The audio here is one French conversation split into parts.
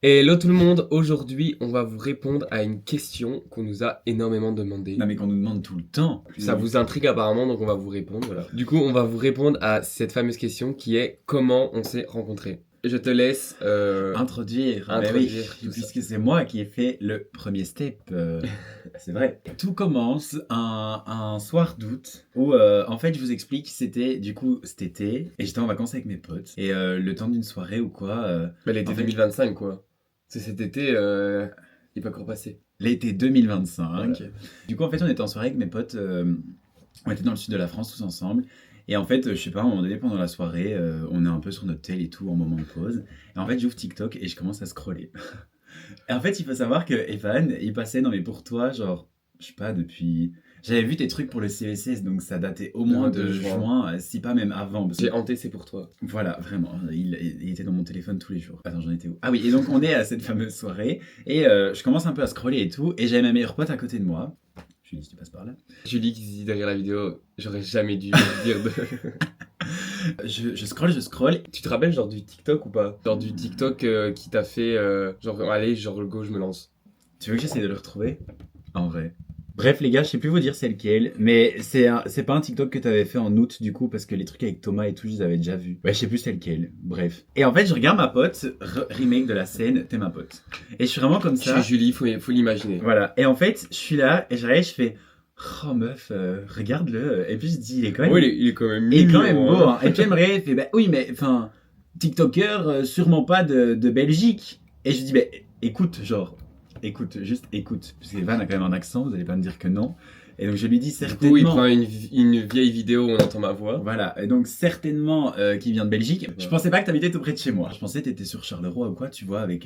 Hello tout le monde, aujourd'hui on va vous répondre à une question qu'on nous a énormément demandé. Non mais qu'on nous demande tout le temps. Ça vous intrigue apparemment donc on va vous répondre. Voilà. Du coup on va vous répondre à cette fameuse question qui est comment on s'est rencontrés. Je te laisse Introduire. introduire Oui, tout ça. puisque c'est moi qui ai fait le premier step. C'est vrai. Tout commence un soir d'août où en fait je vous explique, c'était du coup cet été et j'étais en vacances avec mes potes et le temps d'une soirée ou quoi. L'été en fait, 2025 quoi. C'est cet été, il est pas encore passé. L'été 2025. Voilà. Du coup, en fait, on était en soirée avec mes potes. On était dans le sud de la France tous ensemble. Et en fait, je sais pas, à un moment donné, pendant la soirée, on est un peu sur notre tel et tout en moment de pause. Et en fait, j'ouvre TikTok et je commence à scroller. Et en fait, il faut savoir que Evan, il passait dans mes pour toi, genre, je sais pas, depuis. J'avais vu tes trucs pour le CESS, donc ça datait au moins de juin, si pas même avant. Parce que J'ai hanté, c'est pour toi. voilà, vraiment, il était dans mon téléphone tous les jours. Attends, j'en étais où? Ah oui, et donc on est à cette fameuse soirée, et je commence un peu à scroller et tout, et j'avais ma meilleure pote à côté de moi. Je lui dis, tu passes par là. Julie qui se dit derrière la vidéo, j'aurais jamais dû dire de... Je scrolle. Tu te rappelles genre du TikTok ou pas? Genre du TikTok qui t'a fait genre allez genre go je me lance. Tu veux que j'essaie de le retrouver? En vrai. Bref, les gars, je sais plus vous dire c'est lequel, mais c'est pas un TikTok que t'avais fait en août du coup, parce que les trucs avec Thomas et tout, je les avais déjà vus. Ouais, je sais plus c'est lequel. Bref. Et en fait, je regarde ma pote, remake de la scène, t'es ma pote. Et je suis vraiment comme Je ça. suis Julie, faut l'imaginer. Voilà. Et en fait, je suis là, et j'arrive, je fais, oh meuf, regarde-le. Et puis je dis, il est quand même. Oui, il est quand même il est mignon. quand même beau, hein. Et puis elle me regarde, elle fait, bah oui, mais enfin, TikToker, sûrement pas de Belgique. Et je dis, bah écoute, genre. Écoute, juste écoute, parce qu'Evan a quand même un accent, vous allez pas me dire que non. Et donc je lui dis Du certainement. coup, il prend une vieille vidéo où on entend ma voix. Voilà, et donc certainement qu'il vient de Belgique. Ouais. Je pensais pas que t'habitais tout près de chez moi. Je pensais que t'étais sur Charleroi ou quoi, tu vois, avec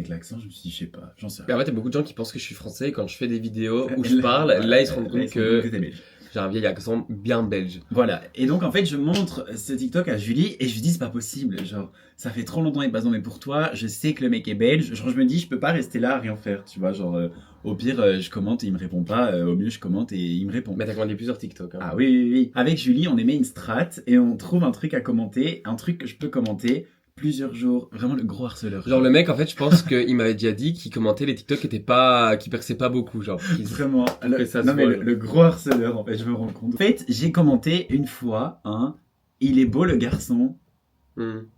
l'accent. Je me suis dit, je sais pas, j'en sais Et rien. en fait, il y a beaucoup de gens qui pensent que je suis français et quand je fais des vidéos où je parle, là ils se rendent compte que t'es belge. j'ai un vieil accent bien belge. Voilà, et donc en fait je montre ce TikTok à Julie et je lui dis c'est pas possible, genre ça fait trop longtemps qu'il passe dans mes pour toi, je sais que le mec est belge, genre je me dis je peux pas rester là à rien faire, tu vois, genre au pire je commente et il me répond pas, au mieux je commente et il me répond. Mais t'as commandé plusieurs TikTok. Hein. Ah oui. Avec Julie on émet une strat et on trouve un truc à commenter, un truc que je peux commenter plusieurs jours, vraiment le gros harceleur. Genre le mec, en fait, je pense qu'il m'avait déjà dit qu'il commentait les TikTok qui perçaient pas beaucoup, genre. Vraiment, ça non se mais voit, le gros harceleur en fait, je me rends compte. En fait, j'ai commenté une fois, il est beau le garçon.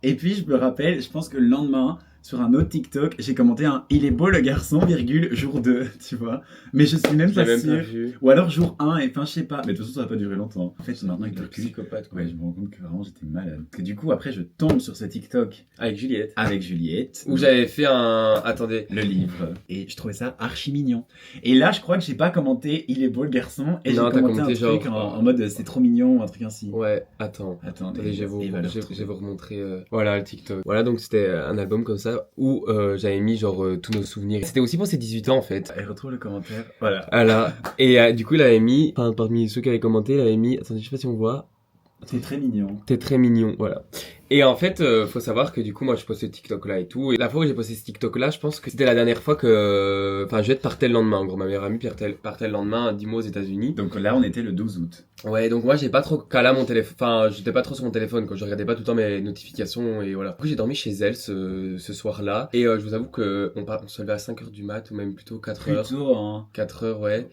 Et puis je me rappelle, je pense que le lendemain, sur un autre TikTok, j'ai commenté un il est beau le garçon, virgule, jour 2, tu vois. Mais je suis même Je l'ai pas même sûr. pas vu. Ou alors jour 1, et enfin je sais pas. Mais de toute façon, ça va pas durer longtemps. En fait, maintenant avec le recul, Psychopathe, quoi. ouais, je me rends compte que vraiment j'étais malade. Et du coup, après, je tombe sur ce TikTok Avec Juliette. avec Juliette. Où j'avais fait un... Attendez. Le livre. Et je trouvais ça archi mignon. Et là, je crois que j'ai pas commenté il est beau le garçon. Et j'ai Non, t'as commenté un commenté truc genre- en mode c'est trop mignon, un truc ainsi. Ouais, attends. Attendez, Je vais il va le je vais retrouver. vous remontrer voilà le TikTok. Voilà, donc c'était un album comme ça où j'avais mis genre tous nos souvenirs. C'était aussi pour ses 18 ans en fait. Et retrouve le commentaire. Voilà. Voilà. Et du coup, il avait mis, enfin, parmi ceux qui avaient commenté, il avait mis, attendez, je sais pas si on voit, C'est très mignon. t'es très mignon, voilà. Et en fait, faut savoir que du coup, moi, je postais ce TikTok-là et tout. Et la fois où j'ai posté ce TikTok-là, je pense que c'était la dernière fois que, enfin, Juliette partait le lendemain. En gros, ma meilleure amie partait le lendemain, 10 mois aux États-Unis. Donc là, on était le 12 août. Ouais, donc moi, j'ai pas trop calé mon téléphone. Enfin, j'étais pas trop sur mon téléphone, quoi. Je regardais pas tout le temps mes notifications et voilà. Du coup, j'ai dormi chez elle ce soir-là. Et je vous avoue que on se levait à 5h du mat, ou même plutôt 4h. Plutôt, hein. 4h, ouais.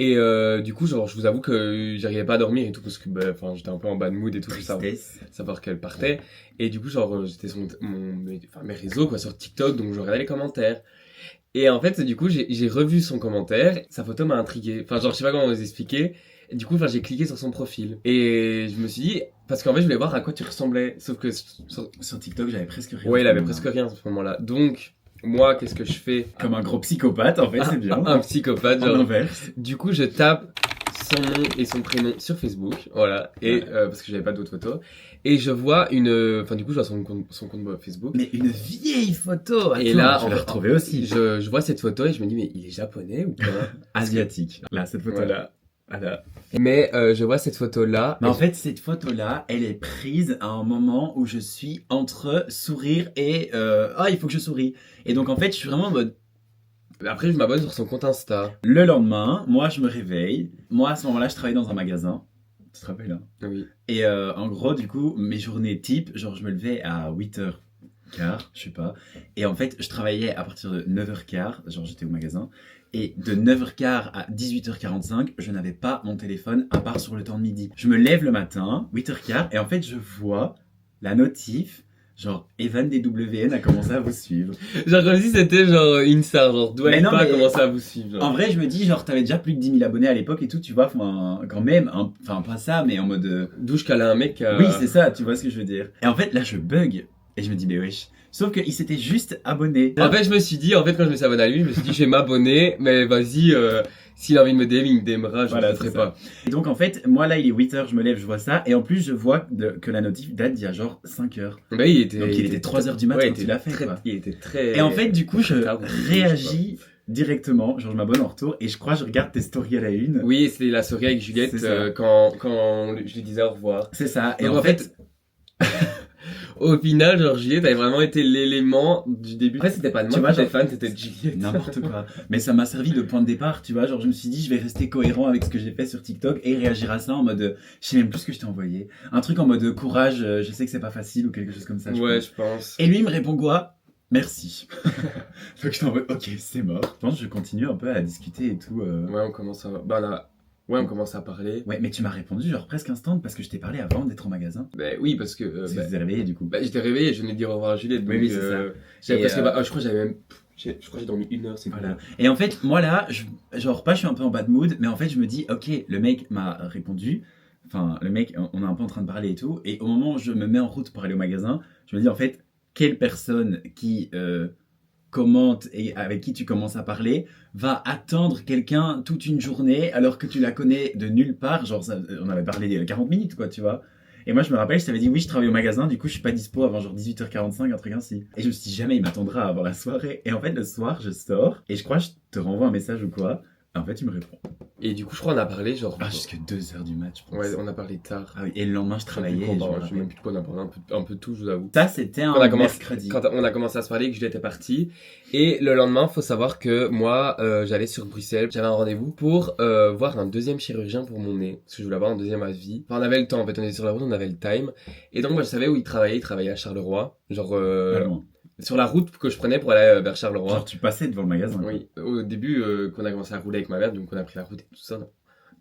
Et du coup, genre, je vous avoue que j'arrivais pas à dormir et tout parce que, bah, enfin, j'étais un peu en bad mood et tout, Tristesse. savoir qu'elle partait. Et du coup, genre, j'étais sur mes réseaux, quoi, sur TikTok, donc je regardais les commentaires. Et en fait, du coup, j'ai revu son commentaire. Sa photo m'a intrigué. Enfin, genre, je sais pas comment vous expliquer. Et du coup, enfin, j'ai cliqué sur son profil. Et je me suis dit, parce qu'en fait, je voulais voir à quoi tu ressemblais. Sauf que, Sur TikTok, j'avais presque rien. ouais, il avait presque rien à ce moment-là. Donc, moi, qu'est-ce que je fais? Comme un gros psychopathe, en fait, c'est bien. Un psychopathe, En genre. inverse. Du coup, je tape son nom et son prénom sur Facebook, voilà, et Ouais. parce que j'avais pas d'autres photos, et je vois enfin du coup, je vois son compte Facebook. Mais une vieille photo. Et Attends, là, je l'ai retrouvée aussi. je vois cette photo et je me dis, mais il est japonais ou pas? Asiatique. Là, cette photo-là. Voilà. Mais je vois cette photo-là. Mais en fait, cette photo-là, elle est prise à un moment où je suis entre sourire et il faut que je souris. Et donc en fait, je suis vraiment en mode. Après, je m'abonne sur son compte Insta. Le lendemain, moi, je me réveille. Moi, à ce moment-là, je travaille dans un magasin. Tu te rappelles, hein? Oui. Et en gros, du coup, mes journées type, genre, je me levais à 8h. 9h15, je sais pas. Et en fait, je travaillais à partir de 9h15, genre j'étais au magasin. Et de 9h15 à 18h45, je n'avais pas mon téléphone à part sur le temps de midi. Je me lève le matin, 8h15, et en fait, je vois la notif, genre Evan DWN a commencé à vous suivre. Genre comme si c'était genre une star, genre doit Mais non, pas mais- commencer à vous suivre. Genre. En vrai, je me dis, genre, t'avais déjà plus que 10 000 abonnés à l'époque et tout, tu vois, enfin, quand même, enfin, pas ça, mais en mode. Douche qu'elle a un mec. Oui, c'est ça, tu vois ce que je veux dire. Et en fait, là, je bug, et je me dis, mais wesh. Sauf qu'il s'était juste abonné. En fait, je me suis dit, en fait, quand je me suis abonné à lui, je me suis dit, je vais m'abonner, mais vas-y, s'il a envie de me DM, il me DMera, je Voilà, ne ferai c'est pas. Et donc, en fait, moi, là, il est 8h, je me lève, je vois ça, et en plus, je vois que la notif date d'il y a genre 5h. Bah, il était. Donc, il était 3h du matin ouais, quand il l'a fait, quoi. Il était très. Et en fait, du coup, je tard, réagis directement, genre, je m'abonne en retour, et je crois, je regarde tes stories à la une. Oui, c'était la soirée avec Juliette C'est ça. quand je lui disais au revoir. C'est ça, et Donc, en fait, au final, genre, Juliette avait vraiment été l'élément du début. Après, c'était pas de moi Tu vois, qui étais genre- fan, c'était de Juliette. n'importe quoi. Mais ça m'a servi de point de départ, tu vois. Genre, je me suis dit, je vais rester cohérent avec ce que j'ai fait sur TikTok et réagir à ça en mode, je sais même plus ce que je t'ai envoyé. Un truc en mode courage, je sais que c'est pas facile ou quelque chose comme ça. je Ouais, pense. je pense. Et lui, il me répond quoi? Merci. Donc, je t'envoie, ok, c'est mort. Je pense que je continue un peu à discuter et tout. Ouais, on commence à. Bah, là. Ouais, on commence à parler. Ouais, mais tu m'as répondu genre presque instant parce que je t'ai parlé avant d'être au magasin. Bah, oui, parce que. Parce que tu t'es réveillé du coup. Bah, j'étais réveillé, je venais de dire au revoir à Juliette. Oui, Donc, oui, c'est ça. j'avais Et, presque. Je crois que j'avais même. Je crois que j'ai dormi 1 heure, c'est Voilà. cool. Et en fait, moi là, genre pas je suis un peu en bad mood, mais en fait je me dis, ok, le mec m'a répondu, enfin le mec, on est un peu en train de parler et tout, et au moment où je me mets en route pour aller au magasin, je me dis en fait, quelle personne qui commente et avec qui tu commences à parler va attendre quelqu'un toute une journée alors que tu la connais de nulle part, genre on avait parlé 40 minutes quoi, tu vois. Et moi, je me rappelle, je t'avais dit, oui, je travaille au magasin, du coup, je suis pas dispo avant genre 18h45, un truc ainsi. Et je me suis dit, jamais il m'attendra avant la soirée. Et en fait, le soir, je sors, et je crois que je te renvoie un message ou quoi. Et en fait, tu me réponds. Et du coup, je crois qu'on a parlé, genre. Ah, jusqu'à 2h du match, je pense. Ouais, on a parlé tard. Ah oui, et le lendemain, je travaillais. Je et je me sais rappelle. même plus de quoi on a parlé, un peu de tout, je vous avoue. Ça, c'était un On a commencé, mercredi. quand on a commencé à se parler, que Juliette est partie. Et le lendemain, faut savoir que moi, j'allais sur Bruxelles. J'avais un rendez-vous pour voir un deuxième chirurgien pour mon nez. Parce que je voulais avoir un deuxième avis. Enfin, on avait le temps, en fait. On était sur la route, on avait le time. Et donc, moi, je savais où il travaillait. Il travaillait à Charleroi. Genre, Pas loin. sur la route que je prenais pour aller vers Charleroi. Genre, tu passais devant le magasin. Oui, au début, qu'on a commencé à rouler avec ma mère, donc on a pris la route et tout ça.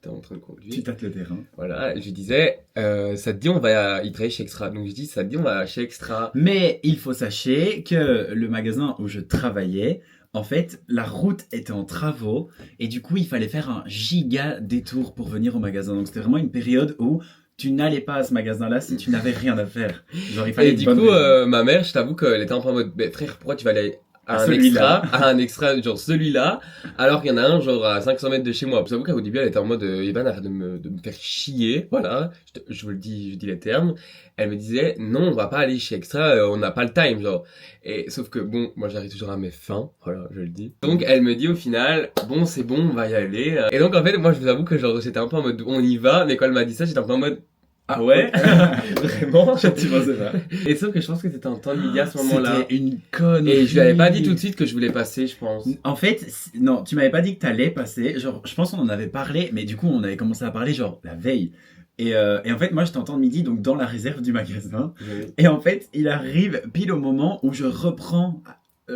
T'es en train de conduire. Tu tâtes le terrain. Voilà, je lui disais, ça te dit, on va. Il travaille chez Extra. Donc je dis, ça te dit, on va chez Extra. Mais il faut sachez que le magasin où je travaillais, en fait, la route était en travaux et du coup, il fallait faire un giga détour pour venir au magasin. Donc, c'était vraiment une période où tu n'allais pas à ce magasin-là si tu n'avais rien à faire. Genre, il fallait Et une du bonne coup, raison. ma mère, je t'avoue qu'elle était un peu en mode, bah, frère, pourquoi tu vas aller À à un celui-là. extra, à un extra, genre celui-là, alors qu'il y en a un, genre, à 500 mètres de chez moi. J'avoue qu'au début, elle était en mode, Evan, arrête de me faire chier, voilà, je vous le dis, je dis les termes. Elle me disait, non, on va pas aller chez Extra, on n'a pas le time, genre. Et, sauf que, bon, moi, j'arrive toujours à mes fins, voilà, je le dis. Donc, elle me dit au final, bon, c'est bon, on va y aller. Et donc, en fait, moi, je vous avoue que, genre, j'étais un peu en mode, on y va, mais quand elle m'a dit ça, j'étais un peu en mode, ah ouais? Vraiment? Tu pensais pas. Et sauf que je pense que c'était un temps de midi à ce moment-là. C'était une connerie. Et je lui avais pas dit tout de suite que je voulais passer, je pense. En fait, non, tu m'avais pas dit que t'allais passer. Genre, je pense qu'on en avait parlé, mais du coup, on avait commencé à parler genre la veille. Et en fait, moi, je t'entends de midi, donc dans la réserve du magasin. Et en fait, il arrive pile au moment où je reprends,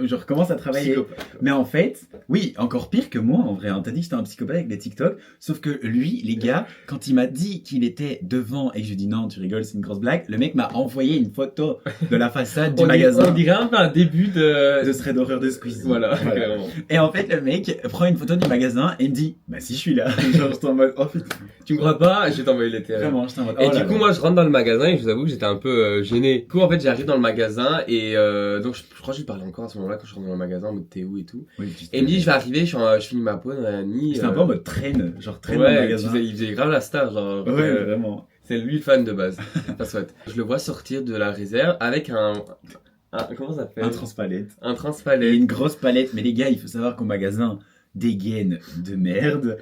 je recommence à travailler. Psychopathe, quoi. Mais en fait, oui, encore pire que moi en vrai. Hein. T'as dit que j'étais un psychopathe avec les TikTok. Sauf que lui, les gars, quand il m'a dit qu'il était devant et que je lui ai dit non, tu rigoles, c'est une grosse blague, le mec m'a envoyé une photo de la façade du magasin. On dirait un peu un début de... De ce serait d'horreur de Squeezie. Voilà, clairement. Et en fait, le mec prend une photo du magasin et me dit bah si je suis là. Genre, j'étais en mode oh putain. Tu me crois pas? Je vais t'envoyer les termes. Vraiment, j'étais en mode Et oh du là coup, là. moi, je rentre dans le magasin et je vous avoue que j'étais un peu gêné. Du coup, en fait, j'arrive dans le magasin et donc, je crois que je lui parlais encore à ce moment-là quand je rentre dans le magasin en mode t'es où et tout. Oui, Et il me dit, je vais arriver, je finis ma pause, nanani. J'étais un peu en mode traîne, genre traîne dans le Ouais, magasin. il faisait grave la star, genre. Ouais, vraiment. C'est lui le fan de base. Pas soit. Je le vois sortir de la réserve avec comment ça s'appelle? Un transpalette. Un Et transpalette. une grosse palette. Mais les gars, il faut savoir qu'au magasin, dégaine de merde,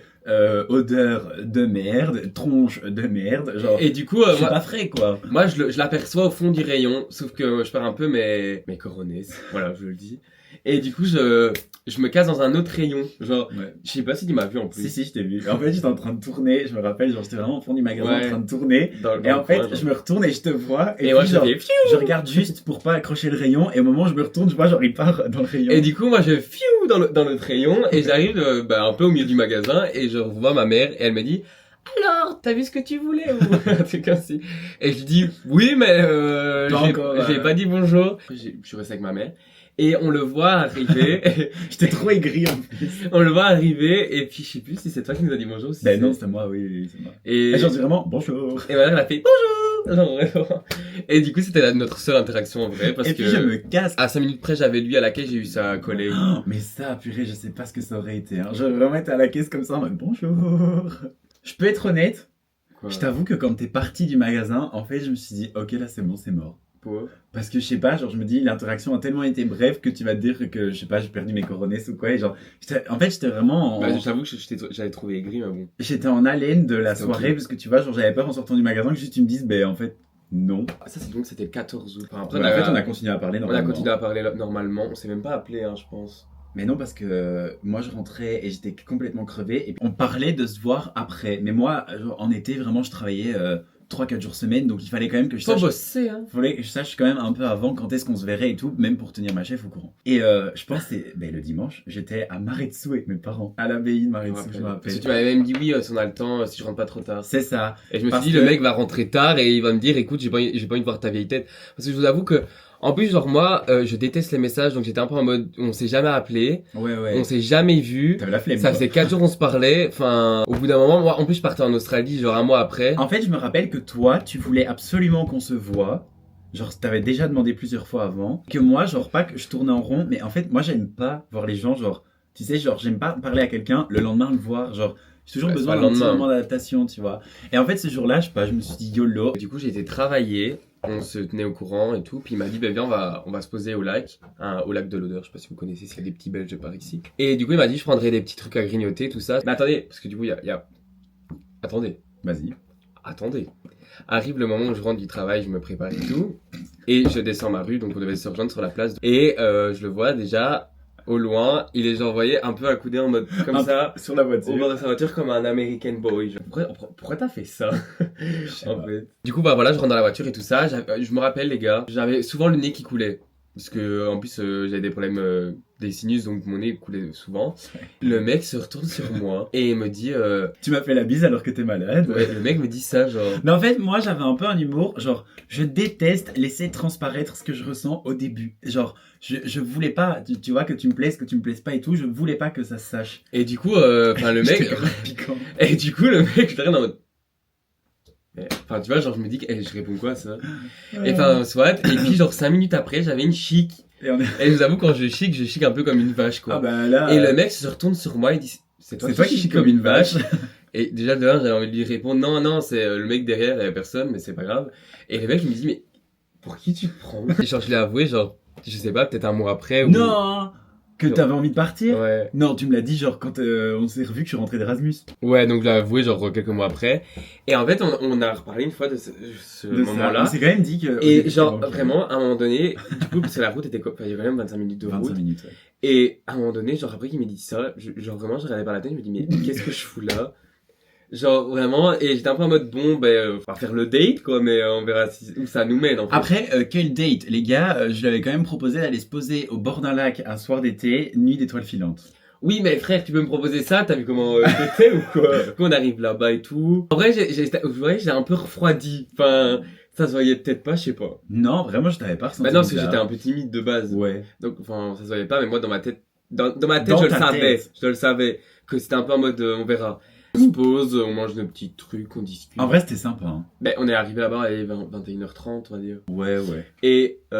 odeur de merde, tronche de merde. Genre, Et du coup, c'est moi, pas frais quoi. je l'aperçois au fond du rayon, sauf que je perds un peu mes coronets, voilà, je le dis. Et du coup, je me casse dans un autre rayon. Genre, Ouais. je sais pas si tu m'as vu en plus. Si, je t'ai vu. En fait, j'étais en train de tourner, je me rappelle, genre, j'étais vraiment au fond du magasin Ouais. en train de tourner. Dans Et en le fait, coin, genre. je me retourne et je te vois. Et puis, moi, je genre, fais fiou. je regarde juste pour pas accrocher le rayon. Et au moment où je me retourne, je vois, genre, il part dans le rayon. Et du coup, moi, je fiou dans le rayon et j'arrive un peu au milieu du magasin et je revois ma mère et elle me dit alors, t'as vu ce que tu voulais ou un truc ainsi. Et je lui dis oui, mais Pas encore, j'ai pas dit bonjour. Je suis resté avec ma mère et on le voit arriver. J'étais trop aigri en plus. On le voit arriver et puis je sais plus si c'est toi qui nous a dit bonjour ou si Ben c'est- non, c'est moi, oui, c'est moi. Et, Et genre, dis vraiment, bonjour. et ma mère elle a fait bonjour. Genre, vraiment. Et du coup, c'était notre seule interaction en vrai parce Et puis, que je me casse. à 5 minutes près, j'avais lui à la caisse, j'ai eu ça collé. Oh, mais ça, purée, je sais pas ce que ça aurait été. Hein. Je vais vraiment être à la caisse comme ça en mode bonjour. Je peux être honnête, Quoi. je t'avoue que quand t'es parti du magasin, en fait, je me suis dit, ok, là c'est bon, c'est mort. Pour- Parce que je sais pas, genre je me dis, l'interaction a tellement été brève que tu vas te dire que, je sais pas, j'ai perdu mes coronets ou quoi. Et genre, en fait, j'étais vraiment en... Bah, j'avoue que j'avais trouvé aigri, mais bon. J'étais en haleine de la C'était soirée ok. parce que tu vois, genre j'avais peur en sortant du magasin que juste tu me dises, ben en fait, non. Ah, ça, c'est donc, c'était le 14 août. Enfin, après, En fait, on a continué à parler on a normalement. continué à parler là, normalement. On s'est même pas appelé, hein, je pense. Mais non, parce que moi je rentrais et j'étais complètement crevé. Et puis, on parlait de se voir après. Mais moi, genre, en été, vraiment, je travaillais 3-4 jours semaine. Donc il fallait quand même que je Faut sache. bosser, hein. Fallait que je sache quand même un peu avant quand est-ce qu'on se verrait et tout, même pour tenir ma chef au courant. Et je pense que c'est le dimanche, j'étais à Maretsu avec mes parents, à l'abbaye de Je me Maretsu, je me Parce rappelle. que tu m'avais même dit oui, si on a le temps, si je rentre pas trop tard. C'est ça. Et je me suis Parce dit, que- le mec va rentrer tard et il va me dire, écoute, j'ai pas envie de voir ta vieille tête. Parce que je vous avoue que, en plus, genre, moi, je déteste les messages, donc j'étais un peu en mode, on s'est jamais appelé, Ouais, on ouais. s'est jamais vu. T'avais la flemme. Ça quoi. faisait 4 jours on se parlait, enfin, au bout d'un moment, moi, en plus, je partais en Australie, genre un mois après. En fait, je me rappelle que toi, tu voulais absolument qu'on se voit. Genre, t'avais déjà demandé plusieurs fois avant. Que moi, genre, pas que je tournais en rond, mais en fait, moi, j'aime pas voir les gens, genre, tu sais, genre, j'aime pas parler à quelqu'un, le lendemain le voir, genre, j'ai toujours Ouais, besoin c'est pas d'un le petit lendemain. moment d'adaptation, tu vois. Et en fait, ce jour-là, je sais pas, je me suis dit YOLO. Du coup, j'ai été travailler, on se tenait au courant et tout, puis il m'a dit, bah viens, on va se poser au lac, hein, au lac de l'Odeur, je sais pas si vous connaissez, s'il y a des petits Belges par ici. Et du coup, il m'a dit, je prendrai des petits trucs à grignoter, tout ça. Mais attendez, parce que du coup, il y a... Attendez, Vas-y. attendez. Arrive le moment où je rentre du travail, je me prépare et tout, et je descends ma rue, donc on devait se rejoindre sur la place. Et je le vois déjà, au loin, il est genre, vous voyez, un peu accoudé en mode comme Un ça, Sur la au voiture. bord de sa voiture comme un American boy. Genre, pourquoi t'as fait ça Je sais en pas. fait. Du coup, bah voilà, je rentre dans la voiture et tout ça. Je me rappelle, les gars, j'avais souvent le nez qui coulait. Parce que, en plus, j'avais des problèmes des sinus, donc mon nez coulait souvent. Le mec se retourne sur moi et me dit. Tu m'as fait la bise alors que t'es malade. Ouais, le mec me dit ça, genre. Mais en fait, moi, j'avais un peu un humour, genre, je déteste laisser transparaître ce que je ressens au début. Genre, je voulais pas, tu vois, que tu me plaises, que tu me plaises pas et tout, je voulais pas que ça se sache. Et du coup, enfin, le mec. J'étais grave piquant. Et du coup, le mec, je te regarde en mode. Enfin, tu vois, genre, je me dis, je réponds quoi à ça? Et enfin, soit. Et puis, genre, 5 minutes après, j'avais une chic. Et on est... Et je vous avoue, quand je chic un peu comme une vache, quoi. Ah bah là... Et le mec se retourne sur moi et dit c'est toi qui chies comme une vache. Et déjà de là j'avais envie de lui répondre non c'est le mec derrière, il y avait personne mais c'est pas grave. Et le mec il me dit mais pour qui tu te prends? Et genre je l'ai avoué genre je sais pas peut-être un mois après ou... Non. Que t'avais envie de partir. Ouais. Non, tu me l'as dit genre quand on s'est revu que je suis rentré d'Erasmus. Ouais donc je l'ai avoué genre quelques mois après. Et en fait on a reparlé une fois de ce De ça. moment-là. On s'est quand même dit que... Et genre vraiment à un moment donné du coup parce que la route était il y avait quand même 25 minutes de 25 route. minutes, ouais. Et à un moment donné, genre après qu'il m'ait dit ça, genre vraiment je regardais par la tête, je me dis mais qu'est-ce que je fous là? Genre vraiment, et j'étais un peu en mode bon on va faire le date quoi, mais on verra où ça nous mène en fait. Après, quel date, les gars, je lui avais quand même proposé d'aller se poser au bord d'un lac un soir d'été, nuit d'étoiles filantes. Oui mais frère, tu peux me proposer ça, t'as vu comment c'était ou quoi? Quand on arrive là-bas et tout. En vrai j'ai un peu refroidi, enfin ça se voyait peut-être pas, je sais pas. Non, vraiment, je t'avais pas ressenti. Bah non parce que bizarre. j'étais un peu timide de base. Ouais. Donc enfin ça se voyait pas, mais moi dans ma tête, dans ma tête Dans je le ta savais, tête. je le savais, que c'était un peu en mode on verra. On se pose, on mange nos petits trucs, on discute. En vrai, c'était sympa. Hein. Ben, on est arrivé là-bas à 21h30, on va dire. Ouais, ouais. Et on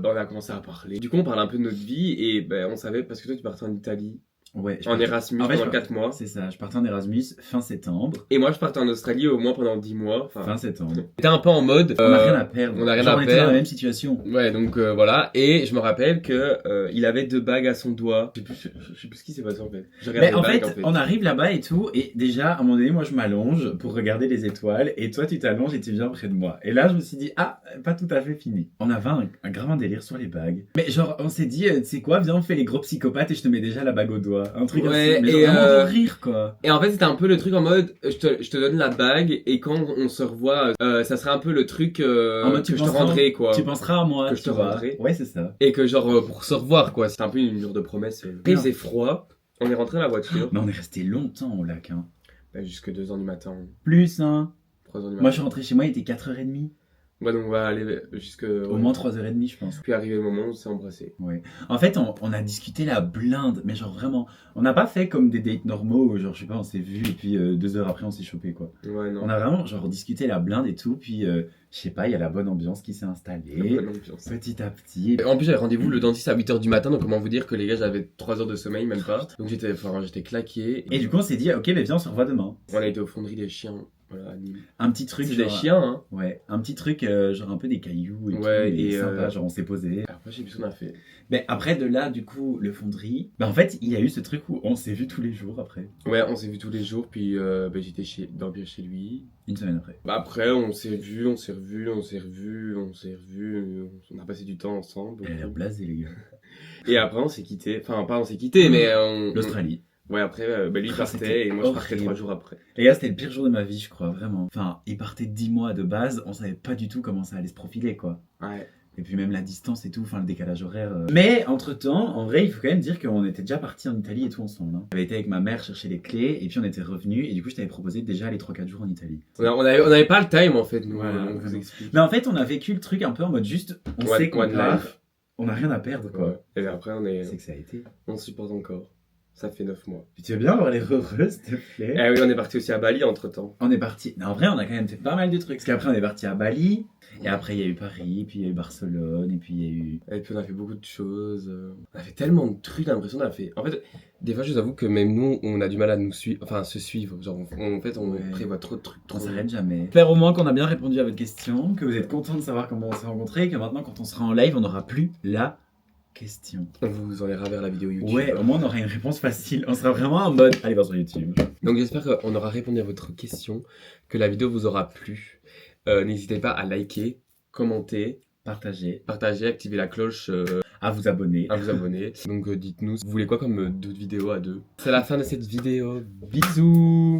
a commencé à parler. Du coup, on parlait un peu de notre vie et ben, on savait, parce que toi, tu partais en Italie. Ouais, en Erasmus en fait, pendant 4 mois. C'est ça, je partais en Erasmus fin septembre. Et moi, je partais en Australie au moins pendant 10 mois. Enfin, Fin septembre. j'étais un peu en mode. On n'a rien à perdre. on a rien Genre, à on était dans perdre. la même situation. Ouais, donc voilà. Et je me rappelle que il avait 2 bagues à son doigt. Je sais plus ce qui s'est passé en fait. Je regardais Mais en les fait, bagues, on arrive là-bas et tout, et déjà, à un moment donné, moi je m'allonge pour regarder les étoiles, et toi tu t'allonges et tu viens près de moi. Et là, je me suis dit, ah, pas tout à fait fini. On avait un grave délire sur les bagues. Mais genre, on s'est dit, tu sais quoi, viens, on fait les gros psychopathes et je te mets déjà la bague au doigt. Un truc Ouais, ainsi. Mais et, genre, vraiment de rire, quoi. Et en fait, c'était un peu le truc en mode, je te donne la bague et quand on se revoit, ça serait un peu le truc En mode, que je te rendrai quoi. Tu penseras à moi, Que je tu te vois. rendrai. Ouais, c'est ça. Et que genre pour se revoir quoi. C'était un peu une genre de promesse. Après, il Non. faisait froid. On est rentré dans la voiture. Mais on est resté longtemps au lac, hein. Bah, jusque 2h du matin. Plus, hein. 3h du matin. Moi, je suis rentré chez moi, il était 4h30. Ouais, donc on va aller jusque. Au moins 3h30, je pense. Puis arrivé le moment où on s'est embrassé. Ouais. En fait, on a discuté la blinde, mais genre vraiment, on n'a pas fait comme des dates normaux, où genre, je sais pas, on s'est vu et puis 2 heures après, on s'est chopé, quoi. Ouais, non. On a vraiment, genre, discuté la blinde et tout, puis je sais pas, il y a la bonne ambiance qui s'est installée, Bonne ambiance. petit à petit. En plus, j'avais rendez-vous le dentiste à 8h du matin, donc comment vous dire que les gars, j'avais 3 heures de sommeil, même pas. Donc j'étais claqué. Et du coup, on s'est dit, ok, mais viens, on se revoit demain. On a été aux fonderies des chiens. Voilà, à Nîmes. Un petit truc, C'est des genre, chiens, hein. ouais, un petit truc, genre un peu des cailloux et Ouais, tout, et et, sympa, genre on s'est posé. Après, je sais plus ce qu'on a fait. Mais après de là, du coup, le fonderie, bah en fait, il y a eu ce truc où on s'est vu tous les jours après, Ouais, on s'est vu tous les jours, puis j'étais dormir chez lui. une semaine après. Bah, après, on s'est vu, on s'est revu, on a passé du temps ensemble. Elle a l'air blasée, les gars. Et après, on s'est quitté. Enfin, pas on s'est quitté, mais L'Australie. Ouais, après, lui Ah, partait c'était et moi je partais horrible. 3 jours après. Les gars, c'était le pire jour de ma vie, je crois, vraiment. Enfin, il partait 10 mois de base, on savait pas du tout comment ça allait se profiler, quoi. Ouais. Et puis même la distance et tout, enfin le décalage horaire. Mais entre-temps, en vrai, il faut quand même dire qu'on était déjà partis en Italie et tout ensemble. Hein. J'avais été avec ma mère chercher les clés, et puis on était revenus, et du coup, je t'avais proposé déjà les 3-4 jours en Italie. On avait pas le time en fait, nous, Voilà, on vous vraiment. explique. Mais en fait, on a vécu le truc un peu en mode juste, on One- sait qu'on one part, life. on a rien à perdre, quoi. Ouais. Et bien après, C'est que ça a été. on supporte encore. Ça fait 9 mois. Puis tu veux bien avoir les heureux, s'il te plaît? Eh oui, on est parti aussi à Bali entre temps. On est parti. En vrai, on a quand même fait pas mal de trucs. Parce qu'après, on est parti à Bali. Et après, il y a eu Paris. Puis il y a eu Barcelone. Et puis il y a eu. Et puis on a fait beaucoup de choses. On a fait tellement de trucs, j'ai l'impression qu'on a fait. En fait, des fois, je vous avoue que même nous, on a du mal à nous suivre. Enfin, à se suivre. Genre, en fait, on Ouais. prévoit trop de trucs. On Trop s'arrête jamais. J'espère au moins qu'on a bien répondu à votre question. Que vous êtes content de savoir comment on s'est rencontrés. Et que maintenant, quand on sera en live, on n'aura plus la question. On vous enverra vers la vidéo YouTube. Ouais, au moins, on aura une réponse facile. On sera vraiment en mode. Allez voir sur YouTube. Donc j'espère qu'on aura répondu à votre question, que la vidéo vous aura plu. N'hésitez pas à liker, commenter, Partagez. partager, activer la cloche, À vous abonner. à vous abonner. Donc dites-nous, vous voulez quoi comme d'autres vidéos à deux. C'est la fin de cette vidéo. Bisous.